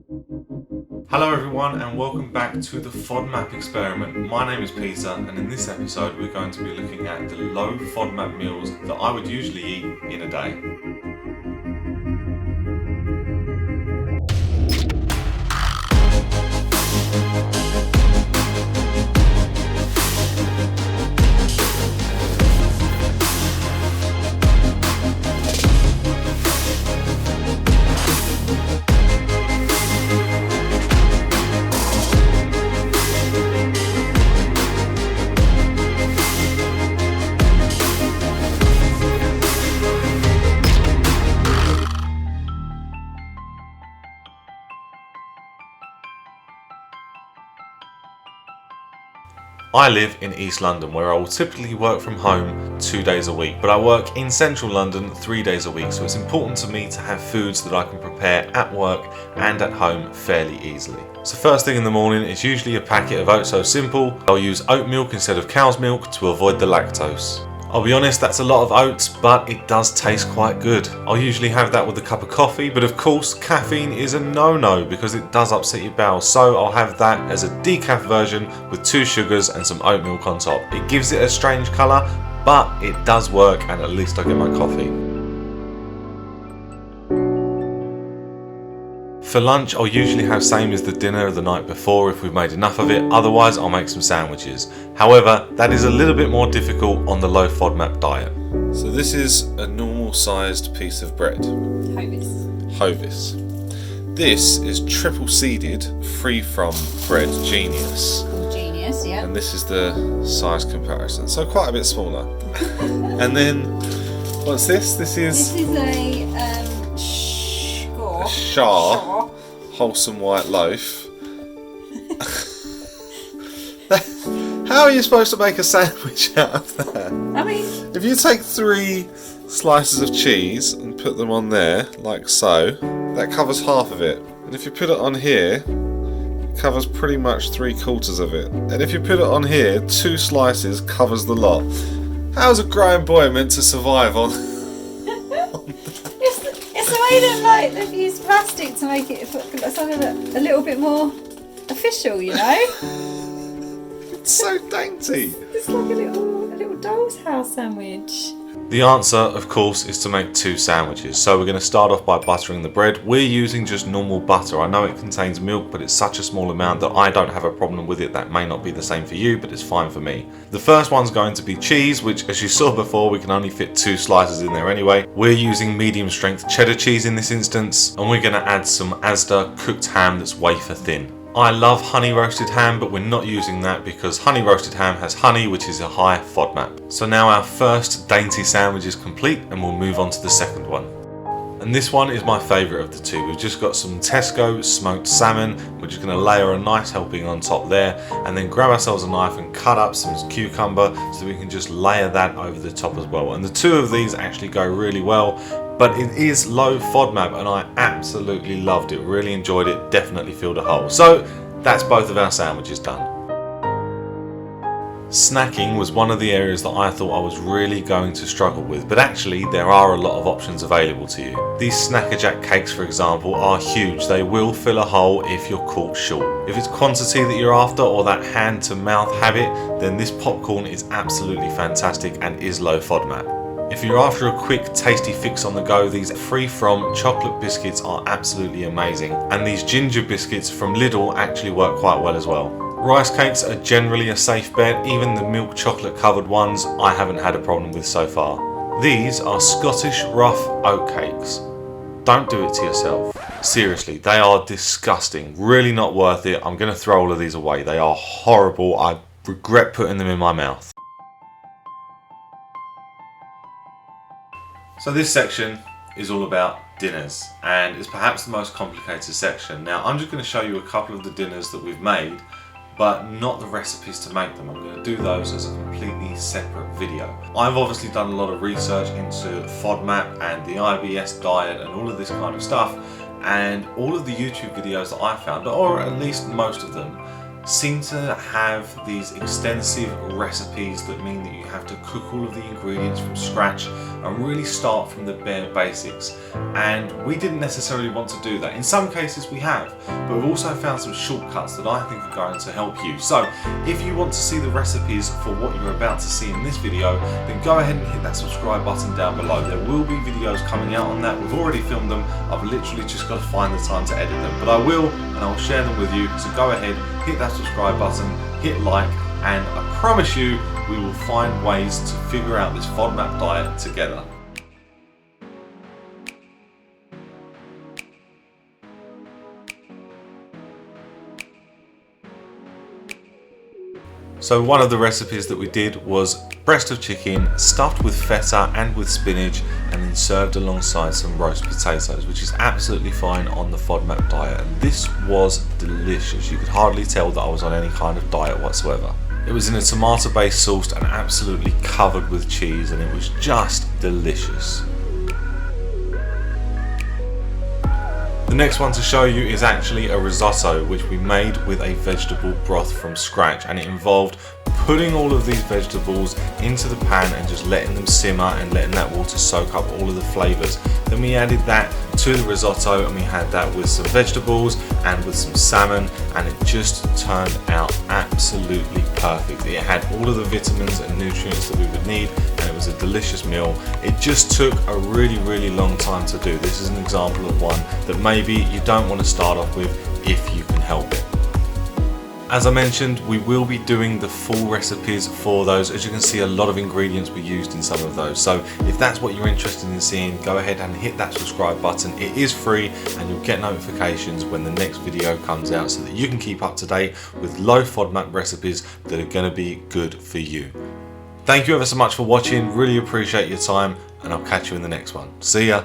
Hello everyone and welcome back to the FODMAP Experiment. My name is Peter and in this episode we're going to be looking at the low FODMAP meals that I would usually eat in a day. I live in East London where I will typically work from home 2 days a week, but I work in central London 3 days a week, so it's important to me to have foods that I can prepare at work and at home fairly easily. So first thing in the morning is usually a packet of oats, so simple. I'll use oat milk instead of cow's milk to avoid the lactose. I'll be honest, that's a lot of oats, but it does taste quite good. I'll usually have that with a cup of coffee, but of course caffeine is a no-no because it does upset your bowels, so I'll have that as a decaf version with 2 sugars and some oat milk on top. It gives it a strange colour, but it does work and at least I get my coffee. For lunch, I'll usually have same as the dinner of the night before if we've made enough of it, otherwise I'll make some sandwiches. However, that is a little bit more difficult on the low FODMAP diet. So this is a normal sized piece of bread. Hovis. This is triple seeded, free from bread Genius. Genius, yeah. And this is the size comparison, so quite a bit smaller. And then, what's this? This is a Shar wholesome white loaf. How are you supposed to make a sandwich out of that? I mean, if you take 3 slices of cheese and put them on there, like so, that covers half of it. And if you put it on here, it covers pretty much 3/4 of it. And if you put it on here, 2 slices covers the lot. How's a growing boy meant to survive on? it's the way that they've used plastic to make it something a little bit more official, you know? It's so dainty. It's like a little doll's house sandwich. The answer, of course, is to make 2 sandwiches. So we're going to start off by buttering the bread. We're using just normal butter. I know it contains milk, but it's such a small amount that I don't have a problem with it. That may not be the same for you, but it's fine for me. The first one's going to be cheese, which, as you saw before, we can only fit 2 slices in there anyway. We're using medium strength cheddar cheese in this instance, and we're going to add some Asda cooked ham that's wafer thin. I love honey roasted ham, but we're not using that because honey roasted ham has honey, which is a high FODMAP. So now our first dainty sandwich is complete and we'll move on to the second one. And this one is my favourite of the 2. We've just got some Tesco smoked salmon. We're just going to layer a nice helping on top there and then grab ourselves a knife and cut up some cucumber so we can just layer that over the top as well. And the 2 of these actually go really well. But it is low FODMAP and I absolutely loved it, really enjoyed it, definitely filled a hole. So that's both of our sandwiches done. Snacking was one of the areas that I thought I was really going to struggle with, but actually there are a lot of options available to you. These Snacker Jack cakes, for example, are huge. They will fill a hole if you're caught short. If it's quantity that you're after or that hand to mouth habit, then this popcorn is absolutely fantastic and is low FODMAP. If you're after a quick, tasty fix on the go, these free from chocolate biscuits are absolutely amazing. And these ginger biscuits from Lidl actually work quite well as well. Rice cakes are generally a safe bet. Even the milk chocolate covered ones I haven't had a problem with so far. These are Scottish rough oat cakes. Don't do it to yourself. Seriously, they are disgusting. Really not worth it. I'm going to throw all of these away. They are horrible. I regret putting them in my mouth. So this section is all about dinners and it's perhaps the most complicated section. Now I'm just going to show you a couple of the dinners that we've made, but not the recipes to make them. I'm going to do those as a completely separate video. I've obviously done a lot of research into FODMAP and the IBS diet and all of this kind of stuff, and all of the YouTube videos that I found, or at least most of them, seem to have these extensive recipes that mean that you have to cook all of the ingredients from scratch and really start from the bare basics. And we didn't necessarily want to do that. In some cases we have, but we've also found some shortcuts that I think are going to help you. So if you want to see the recipes for what you're about to see in this video, then go ahead and hit that subscribe button down below. There will be videos coming out on that. We've already filmed them. I've literally just got to find the time to edit them, but I will, and I'll share them with you. So go ahead, hit that subscribe button, hit like, and I promise you we will find ways to figure out this FODMAP diet together. So one of the recipes that we did was breast of chicken stuffed with feta and with spinach, and then served alongside some roast potatoes, which is absolutely fine on the FODMAP diet. And this was delicious. You could hardly tell that I was on any kind of diet whatsoever. It was in a tomato-based sauce and absolutely covered with cheese, and it was just delicious. The next one to show you is actually a risotto, which we made with a vegetable broth from scratch, and it involved putting all of these vegetables into the pan and just letting them simmer and letting that water soak up all of the flavours. Then we added that to the risotto, and we had that with some vegetables and with some salmon, and it just turned out absolutely perfect. It had all of the vitamins and nutrients that we would need, and it was a delicious meal. It just took a really long time to do. This is an example of one that maybe you don't want to start off with if you can help it. As I mentioned, we will be doing the full recipes for those. As you can see, a lot of ingredients were used in some of those. So if that's what you're interested in seeing, go ahead and hit that subscribe button. It is free, and you'll get notifications when the next video comes out so that you can keep up to date with low FODMAP recipes that are going to be good for you. Thank you ever so much for watching. Really appreciate your time, and I'll catch you in the next one. See ya.